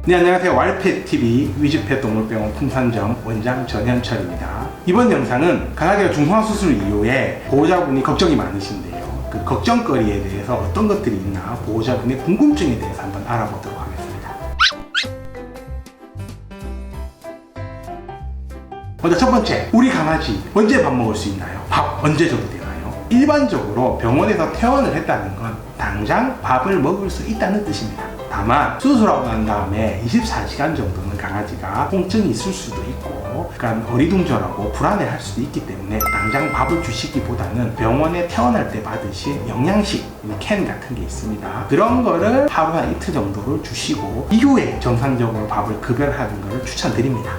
네, 안녕하세요. 왈펫TV 위즈펫 동물병원 풍산점 원장 전현철입니다. 이번 영상은 강아지가 중성화 수술 이후에 보호자분이 걱정이 많으신데요. 그 걱정거리에 대해서 어떤 것들이 있나 보호자분의 궁금증에 대해서 한번 알아보도록 하겠습니다. 먼저 첫 번째, 우리 강아지 언제 밥 먹을 수 있나요? 밥 언제 줘도 되나요? 일반적으로 병원에서 퇴원을 했다는 건 당장 밥을 먹을 수 있다는 뜻입니다. 다만 수술하고 난 다음에 24시간 정도는 강아지가 통증이 있을 수도 있고 약간 어리둥절하고 불안해할 수도 있기 때문에 당장 밥을 주시기보다는 병원에 퇴원할 때 받으실 영양식 캔 같은 게 있습니다. 그런 거를 하루나 이틀 정도를 주시고 이후에 정상적으로 밥을 급여하는 것을 추천드립니다.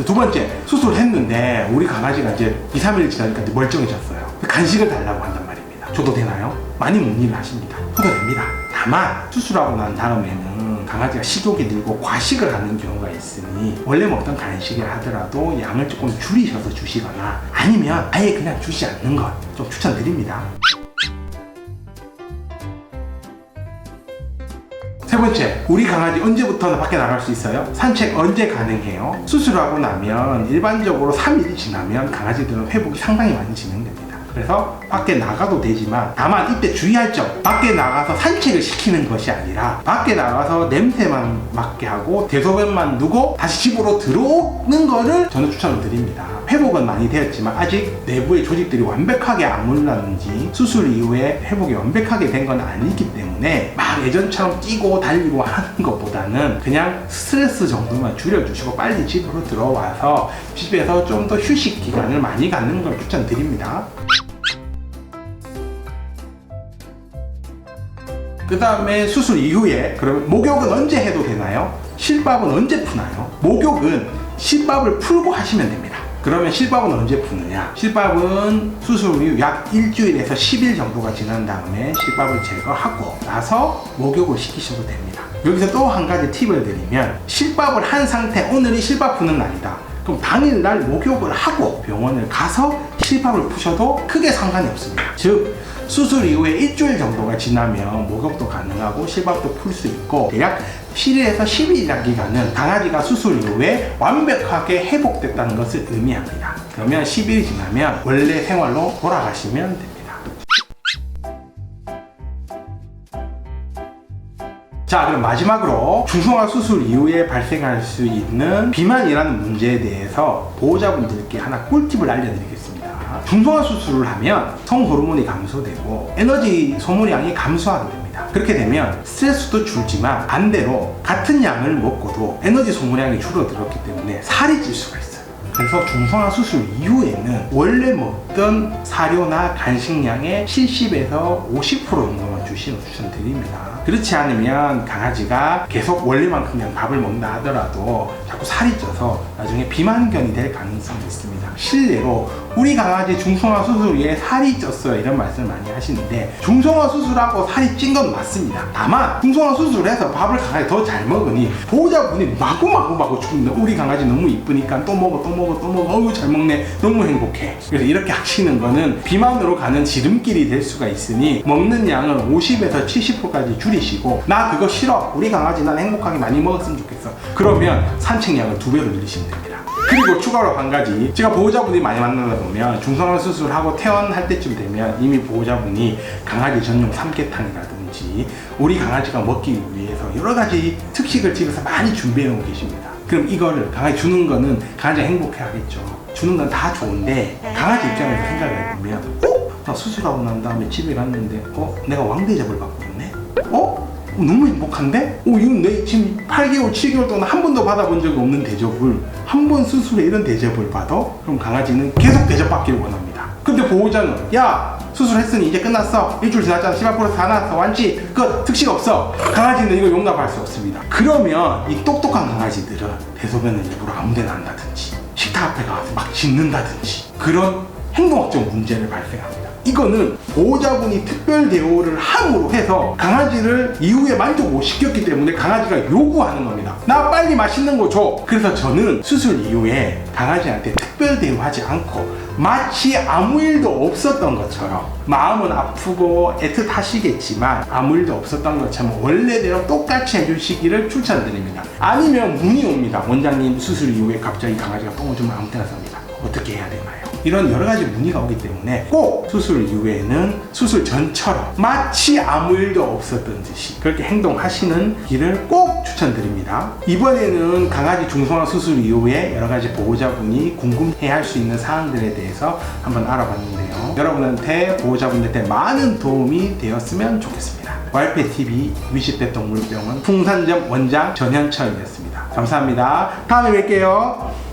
두 번째, 수술했는데 우리 강아지가 이제 2, 3일 지나니까 멀쩡해졌어요. 간식을 달라고 한단 말입니다. 줘도 되나요? 많이 못 일을 하십니다. 줘도 됩니다. 다만 수술하고 난 다음에는 강아지가 식욕이 늘고 과식을 하는 경우가 있으니 원래 먹던 간식을 하더라도 양을 조금 줄이셔서 주시거나 아니면 아예 그냥 주지 않는 것 좀 추천드립니다. 세 번째, 우리 강아지 언제부터 밖에 나갈 수 있어요? 산책 언제 가능해요? 수술하고 나면 일반적으로 3일이 지나면 강아지들은 회복이 상당히 많이 진행됩니다. 그래서 밖에 나가도 되지만 다만 이때 주의할 점, 밖에 나가서 산책을 시키는 것이 아니라 밖에 나가서 냄새만 맡게 하고 대소변만 누고 다시 집으로 들어오는 거를 저는 추천을 드립니다. 회복은 많이 되었지만 아직 내부의 조직들이 완벽하게 안 몰랐는지 수술 이후에 회복이 완벽하게 된 건 아니기 때문에 막 예전처럼 뛰고 달리고 하는 것보다는 그냥 스트레스 정도만 줄여주시고 빨리 집으로 들어와서 집에서 좀 더 휴식 기간을 많이 갖는 걸 추천드립니다. 그 다음에 수술 이후에 그러면 목욕은 언제 해도 되나요? 실밥은 언제 푸나요? 목욕은 실밥을 풀고 하시면 됩니다. 그러면 실밥은 언제 푸느냐? 실밥은 수술 이후 약 일주일에서 10일 정도가 지난 다음에 실밥을 제거하고 나서 목욕을 시키셔도 됩니다. 여기서 또 한 가지 팁을 드리면 실밥을 한 상태, 오늘이 실밥 푸는 날이다. 그럼 당일날 목욕을 하고 병원을 가서 실밥을 푸셔도 크게 상관이 없습니다. 즉 수술 이후에 일주일 정도가 지나면 목욕도 가능하고 실밥도 풀 수 있고 대략 7일에서 10일이라는 기간은 강아지가 수술 이후에 완벽하게 회복됐다는 것을 의미합니다. 그러면 10일이 지나면 원래 생활로 돌아가시면 됩니다. 자, 그럼 마지막으로 중성화 수술 이후에 발생할 수 있는 비만이라는 문제에 대해서 보호자분들께 하나 꿀팁을 알려드리겠습니다. 중성화 수술을 하면 성호르몬이 감소되고 에너지 소모량이 감소하게 됩니다. 그렇게 되면 스트레스도 줄지만 반대로 같은 양을 먹고도 에너지 소모량이 줄어들었기 때문에 살이 찔 수가 있어요. 그래서 중성화 수술 이후에는 원래 먹던 사료나 간식량의 70에서 50% 정도만 주시는 추천드립니다. 그렇지 않으면 강아지가 계속 원래만큼 밥을 먹는다 하더라도 자꾸 살이 쪄서 나중에 비만견이 될 가능성이 있습니다. 실례로 우리 강아지 중성화 수술 후에 살이 쪘어요 이런 말씀을 많이 하시는데 중성화 수술하고 살이 찐 건 맞습니다. 다만 중성화 수술해서 밥을 강아지 더 잘 먹으니 보호자분이 마구마구 죽는다. 우리 강아지 너무 이쁘니까 또 먹어 어우 잘 먹네 너무 행복해. 그래서 이렇게 하시는 거는 비만으로 가는 지름길이 될 수가 있으니 먹는 양을 50에서 70%까지 줄이시고 나 그거 싫어 우리 강아지 난 행복하게 많이 먹었으면 좋겠어 그러면 산책량을 2배로 늘리시면 됩니다. 그리고 추가로 한 가지, 제가 보호자분들이 많이 만나다 보면 중성화 수술하고 퇴원할 때쯤 되면 이미 보호자분이 강아지 전용 삼계탕이라든지 우리 강아지가 먹기 위해서 여러 가지 특식을 집에서 많이 준비해 놓고 계십니다. 그럼 이거를 강아지 주는 거는 강아지가 행복해 하겠죠. 주는 건 다 좋은데 강아지 입장에서 생각을 해보면 나 수술하고 난 다음에 집에 갔는데 내가 왕대접을 받고 있네? 너무 행복한데? 이건 내 지금 8개월, 7개월 동안 한 번도 받아본 적이 없는 대접을 한 번 수술에 이런 대접을 받아? 그럼 강아지는 계속 대접받기를 원합니다. 근데 보호자는 야 수술했으니 이제 끝났어 일주일 지났잖아 실밥 풀어서 다 나왔어 완치 끝 특식 없어 강아지는 이거 용납할 수 없습니다. 그러면 이 똑똑한 강아지들은 대소변을 일부러 아무데나 한다든지 식탁 앞에 가서 막 짖는다든지 그런 행동학적 문제를 발생합니다. 이거는 보호자분이 특별 대우를 함으로 해서 강아지를 이후에 만족 못 시켰기 때문에 강아지가 요구하는 겁니다. 나 빨리 맛있는 거 줘. 그래서 저는 수술 이후에 강아지한테 특별 대우하지 않고 마치 아무 일도 없었던 것처럼, 마음은 아프고 애틋하시겠지만 아무 일도 없었던 것처럼 원래대로 똑같이 해주시기를 추천드립니다. 아니면 문의 옵니다. 원장님, 수술 이후에 갑자기 강아지가 똥오줌을 아무 때나 쌉니다. 어떻게 해야 되나요? 이런 여러 가지 문의가 오기 때문에 꼭 수술 이후에는 수술 전처럼 마치 아무 일도 없었던 듯이 그렇게 행동하시는 길을 꼭 추천드립니다. 이번에는 강아지 중성화 수술 이후에 여러 가지 보호자분이 궁금해 할 수 있는 사항들에 대해서 한번 알아봤는데요. 여러분한테, 보호자분들한테 많은 도움이 되었으면 좋겠습니다. 왈페TV 위시대 동물병원 풍산점 원장 전현철이었습니다. 감사합니다. 다음에 뵐게요.